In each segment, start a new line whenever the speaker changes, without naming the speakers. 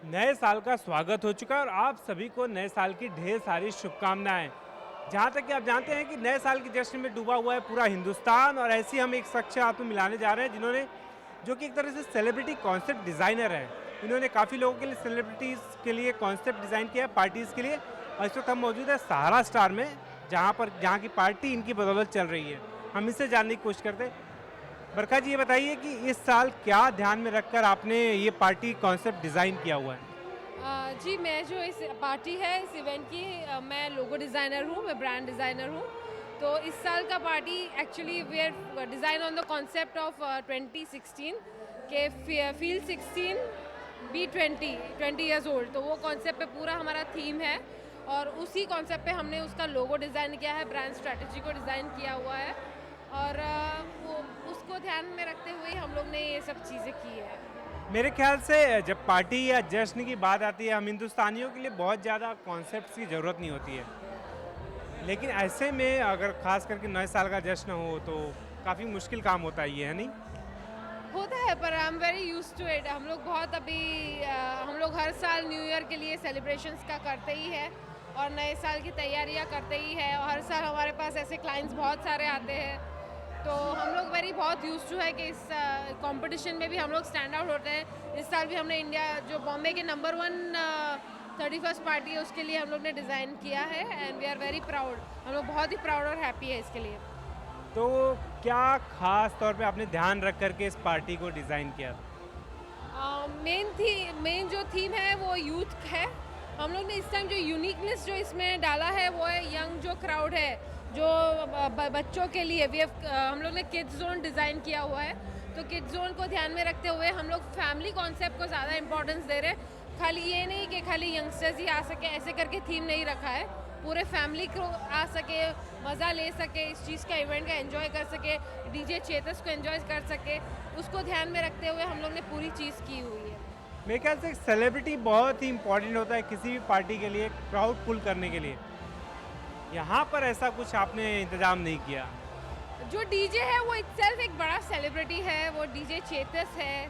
नए साल का स्वागत हो चुका है और आप सभी को नए साल की ढेर सारी शुभकामनाएं। जहां तक कि आप जानते हैं कि नए साल के जश्न में डूबा हुआ है पूरा हिंदुस्तान, और ऐसी हम एक शख्स से आपको मिलाने जा रहे हैं जिन्होंने जो कि एक तरह से सेलिब्रिटी कॉन्सेप्ट डिज़ाइनर हैं। इन्होंने काफ़ी लोगों के लिए सेलिब्रिटीज़ के लिए कॉन्सेप्ट डिज़ाइन किया है पार्टीज़ के लिए, और इस वक्त हम मौजूद है सहारा स्टार में, जहाँ की पार्टी इनकी बदौलत चल रही है। हम इससे जानने की कोशिश करते हैं। बरखा जी, ये बताइए कि इस साल क्या ध्यान में रखकर आपने ये पार्टी कॉन्सेप्ट डिज़ाइन किया हुआ है?
जी, मैं जो इस पार्टी है, इस इवेंट की मैं लोगो डिज़ाइनर हूँ, मैं ब्रांड डिज़ाइनर हूँ। तो इस साल का party actually we are design on the concept of 2016 के फील 16 बी 20 ईयर्स ओल्ड। तो वो कॉन्सेप्ट पे पूरा हमारा थीम है और उसी कॉन्सेप्ट पे हमने उसका लोगो डिज़ाइन किया है, ब्रांड स्ट्रैटेजी को डिज़ाइन किया हुआ है और वो उसको ध्यान में रखते हुए हम लोग ने ये सब चीज़ें की है।
मेरे ख्याल से जब पार्टी या जश्न की बात आती है, हम हिंदुस्तानियों के लिए बहुत ज़्यादा कॉन्सेप्ट्स की ज़रूरत नहीं होती है। लेकिन ऐसे में अगर खास करके नए साल का जश्न हो तो काफ़ी मुश्किल काम होता है ये, है नहीं?
होता है पर I am very use to it. हम लोग बहुत अभी हम लोग हर साल न्यू ईयर के लिए सेलिब्रेशंस का करते ही है और नए साल की तैयारियां करते ही है और हर साल हमारे पास ऐसे क्लाइंट्स बहुत सारे आते हैं। तो हम लोग बहुत यूज टू है कि इस कंपटीशन में भी हम लोग स्टैंड आउट होते हैं। इस साल भी हमने इंडिया जो बॉम्बे के नंबर 1 31st पार्टी है उसके लिए हम लोग ने डिज़ाइन किया है and we are very proud. हम लोग बहुत ही प्राउड और हैप्पी है इसके लिए।
तो क्या खास तौर पे आपने ध्यान रख करके इस पार्टी को डिज़ाइन किया?
मेन जो थीम है वो यूथ है। हम लोग ने इस टाइम जो यूनिकनेस जो इसमें डाला है वो है यंग जो क्राउड है, जो बच्चों के लिए हम लोग ने किड्स जोन डिज़ाइन किया हुआ है। तो किड्स जोन को ध्यान में रखते हुए हम लोग फैमिली कॉन्सेप्ट को ज़्यादा इंपॉर्टेंस दे रहे हैं। खाली ये नहीं कि खाली यंगस्टर्स ही आ सके, ऐसे करके थीम नहीं रखा है। पूरे फैमिली को आ सके, मज़ा ले सके, इस चीज़ का इवेंट का एंजॉय कर सके, डीजे चेतस को एंजॉय कर सके, उसको ध्यान में रखते हुए हम लोग ने पूरी चीज़ की हुई है।
मेरे ख्याल से सेलिब्रिटी बहुत ही इंपॉर्टेंट होता है किसी भी पार्टी के लिए, क्राउड पुल करने के लिए। यहाँ पर ऐसा कुछ आपने इंतजाम नहीं किया?
जो डीजे है वो इटसेल्फ एक बड़ा सेलिब्रिटी है, वो डीजे चेतस है।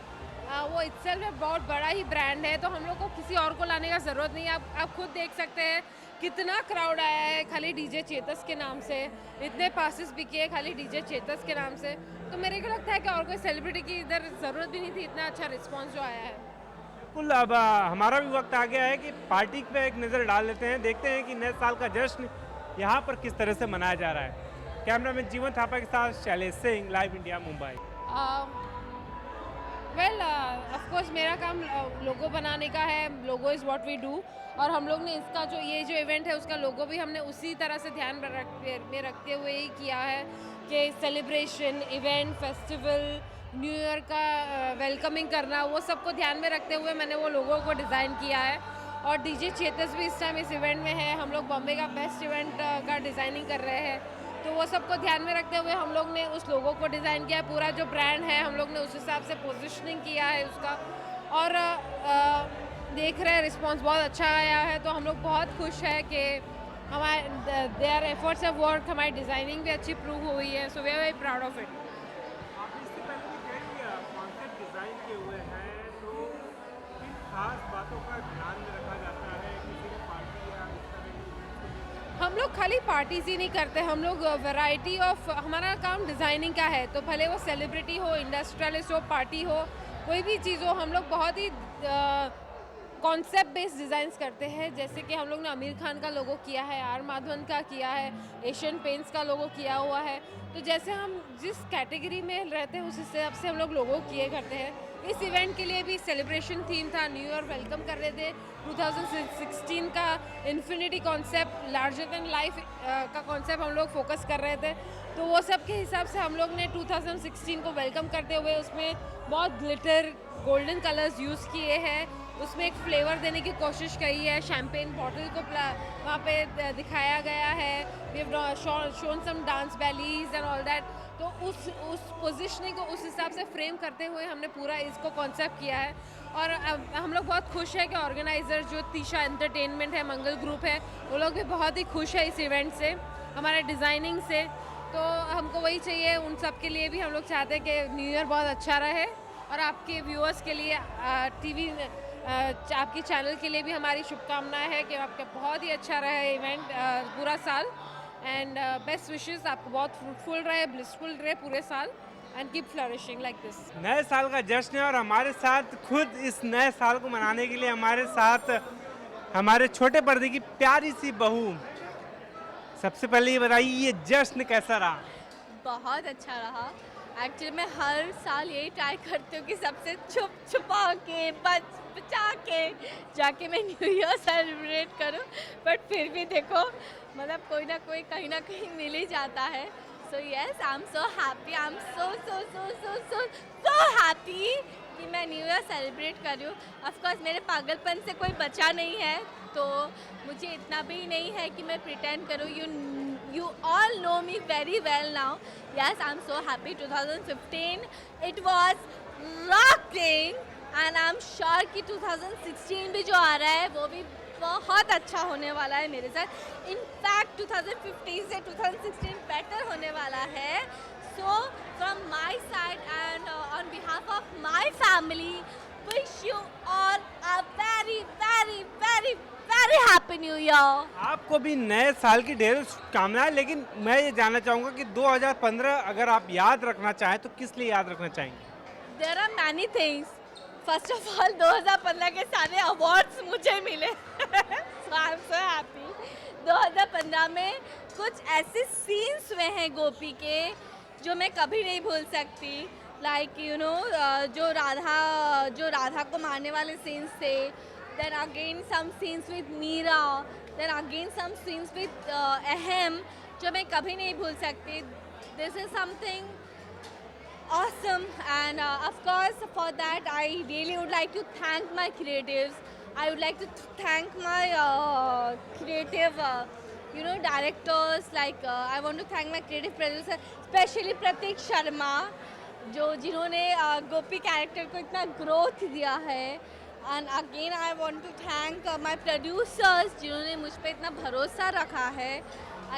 वो इटसेल्फ एक बहुत बड़ा ही ब्रांड है, तो हम लोग को किसी और को लाने का ज़रूरत नहीं है। आप खुद देख सकते हैं कितना क्राउड आया है खाली डीजे चेतस के नाम से, इतने पासेस बिके हैं खाली डीजे चेतस के नाम से। तो मेरे को लगता है कि और कोई सेलिब्रिटी की इधर ज़रूरत भी नहीं थी, इतना अच्छा रिस्पॉन्स जो आया है।
बिल्कुल। अब हमारा भी वक्त आ गया है कि पार्टी पे एक नज़र डाल लेते हैं, देखते हैं कि नए साल का जश्न यहाँ पर किस तरह से मनाया जा रहा है। कैमरामैन जीवन थापा के साथ Shailesh Singh, live India, Mumbai.
Well of course मेरा काम लोगो बनाने का है। लोगो इज़ व्हाट वी डू और हम लोग ने इसका ये जो इवेंट है उसका लोगो भी हमने उसी तरह से ध्यान में रखते हुए ही किया है कि celebration, event, festival, new year का वेलकमिंग करना, वो सबको ध्यान में रखते हुए मैंने वो लोगों को डिज़ाइन किया है। और डीजे चेतस भी इस टाइम इस इवेंट में है। हम लोग बॉम्बे का बेस्ट इवेंट का डिज़ाइनिंग कर रहे हैं, तो वो सबको ध्यान में रखते हुए हम लोग ने उस लोगों को डिज़ाइन किया है। पूरा जो ब्रांड है हम लोग ने उस हिसाब से पोजिशनिंग किया है उसका, और देख रहे हैं रिस्पॉन्स बहुत अच्छा आया है। तो हम लोग बहुत खुश है कि हमारे देयर एफर्ट्स ऑफ वर्क, हमारी डिज़ाइनिंग भी अच्छी प्रूव हुई है। So we are very proud of it.
आपने इससे पहले भी कई कॉन्सेप्ट डिज़ाइन किए हुए हैं, तो किन खास बातों का ध्यान में रखा जाता है किसी भी पार्टी या इस तरह के इवेंट्स के लिए?
हम लोग खाली पार्टीज ही नहीं करते, हम लोग वैरायटी ऑफ, हमारा काम डिज़ाइनिंग का है। तो भले वो सेलिब्रिटी हो, इंडस्ट्रियलिस्ट हो, पार्टी हो, कोई भी चीज़ हो, हम लोग बहुत ही कॉन्सेप्ट बेस्ड डिज़ाइंस करते हैं। जैसे कि हम लोग ने आमिर खान का लोगो किया है, आर माधवन का किया है, एशियन पेंट्स का लोगो किया हुआ है। तो जैसे हम जिस कैटेगरी में रहते हैं उस हिसाब से हम लोग लोगो किए करते हैं। इस इवेंट के लिए भी सेलिब्रेशन थीम था, न्यू ईयर वेलकम कर रहे थे। 2016 का infinity concept, larger than life का कॉन्सेप्ट हम लोग फोकस कर रहे थे। तो वो सब के हिसाब से हम लोग ने 2016 को वेलकम करते हुए उसमें बहुत ग्लिटर, गोल्डन कलर्स यूज़ किए हैं। उसमें एक फ्लेवर देने की कोशिश करी है, शैम्पेन बॉटल को वहाँ पे दिखाया गया है। We have shown some dance bellies and all that. तो उस पोजिशनिंग को उस हिसाब से फ्रेम करते हुए हमने पूरा इसको कॉन्सेप्ट किया है। और हम लोग बहुत खुश है कि ऑर्गेनाइज़र जो तीशा एंटरटेनमेंट है, मंगल ग्रुप है, वो लोग भी बहुत ही खुश है इस इवेंट से, हमारे डिज़ाइनिंग से। तो हमको वही चाहिए, उन सब के लिए भी हम लोग चाहते हैं कि न्यू ईयर बहुत अच्छा रहे और आपके व्यूअर्स के लिए टीवी आपके चैनल के लिए भी हमारी शुभकामनाएं है कि आपका बहुत ही अच्छा रहे इवेंट पूरा साल एंड बेस्ट विशेस, आपको बहुत फ्रूटफुल रहे, ब्लिसफुल रहे पूरे साल and keep flourishing like this.
नए साल का जश्न है और हमारे साथ खुद इस नए साल को मनाने के लिए हमारे साथ हमारे छोटे पर्दे की प्यारी सी बहू। सबसे पहले ये बताइए, ये जश्न कैसा रहा?
बहुत अच्छा रहा। एक्चुअली मैं हर साल यही ट्राई करती हूँ कि सबसे छुपा के बचा के जाके मैं न्यू ईयर सेलिब्रेट करूँ, बट फिर भी देखो मतलब कोई ना कोई कहीं ना कहीं मिल ही जाता है। So yes, I am so happy, I am so happy कि मैं न्यू ईयर सेलिब्रेट कर रही हूँ। ऑफकोर्स मेरे पागलपन से कोई बचा नहीं है, तो मुझे इतना भी नहीं है कि मैं प्रिटेंड करूँ। You all know me very well now. Yes, I'm so happy. 2015 it was rocking and I'm sure कि 2016 भी जो आ रहा है वो भी बहुत अच्छा होने वाला है मेरे साथ। In fact 2015 से 2016 better होने वाला है। So from my side and on behalf of my family, wish you all a very very very very happy new year.
आपको भी नए साल की ढेरों शुभकामनाएं, लेकिन मैं ये जानना चाहूँगा कि 2015 अगर आप याद रखना चाहें तो किस लिए याद रखना चाहेंगे?
There are many things. First of all 2015 के सारे अवार्ड्स मुझे मिले so I'm so happy. 2015 में कुछ ऐसे सीन्स हुए हैं गोपी के जो मैं कभी नहीं भूल सकती। लाइक यू नो जो राधा को मारने वाले सीन्स थे, then again some scenes with Meera, then again some scenes with Ahem जो मैं कभी नहीं भूल सकती। This is something awesome and of course for that I really would like to thank my creatives. I would like to thank my creative directors, like I want to thank my creative producer, especially Pratik Sharma जिन्होंने गोपी character को इतना growth दिया है। And again I want to thank my producers जिन्होंने मुझ पे इतना भरोसा रखा है।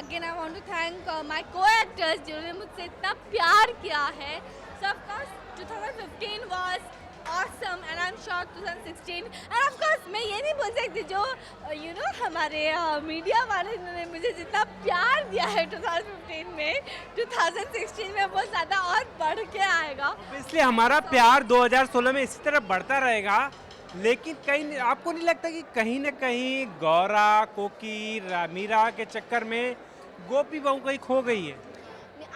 Again I want to thank my co-actors जिन्होंने मुझसे इतना प्यार किया है। So of course 2015 was awesome and I am sure 2016 and of course मैं ये नहीं बोल सकती जो हमारे मीडिया वाले ने मुझे जितना प्यार दिया है 2015 में, 2016 में बहुत ज़्यादा और बढ़ के आएगा।
इसलिए हमारा प्यार 2016 में इसी तरह बढ़ता रहेगा। लेकिन कहीं आपको नहीं लगता कि कहीं ना कहीं गौरा, कोकी, मीरा के चक्कर में गोपी बहू कहीं खो गई है?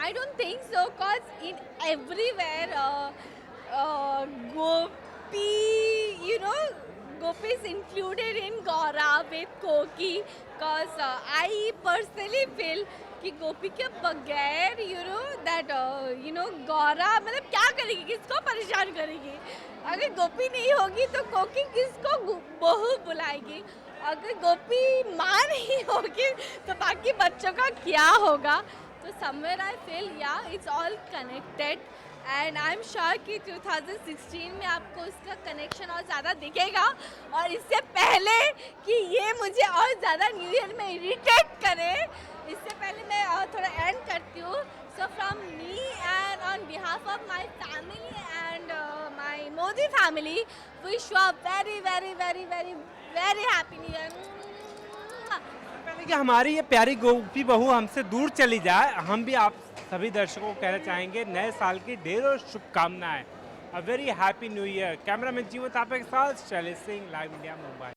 I don't think so, cause in everywhere Gopi, Gopi is included in Gaura with Koki, cause I personally feel कि गोपी के बगैर गौरा मतलब क्या करेगी, किसको परेशान करेगी? अगर गोपी नहीं होगी तो कोकी किसको बहू बुलाएगी? अगर गोपी माँ नहीं होगी तो बाकी बच्चों का क्या होगा? तो समवेयर आई फील या it's all connected and I am sure कि 2016 में आपको उसका कनेक्शन और ज़्यादा दिखेगा। और इससे पहले कि ये मुझे और ज़्यादा न्यू ईयर में इरिटेट करे, इससे पहले मैं थोड़ा एंड करती हूँ। So from me and on behalf of my family and my Modi family, wish you a very very very very very happy new year.
पहले कि हमारी ये प्यारी गोपी बहू हमसे दूर चली जाए, हम भी आप सभी दर्शकों को कहना चाहेंगे नए साल की ढेरों शुभकामनाएं। A very happy new year. Cameraman जीवन तापे के साथ शैलेश सिंह, लाइव इंडिया, मुंबई।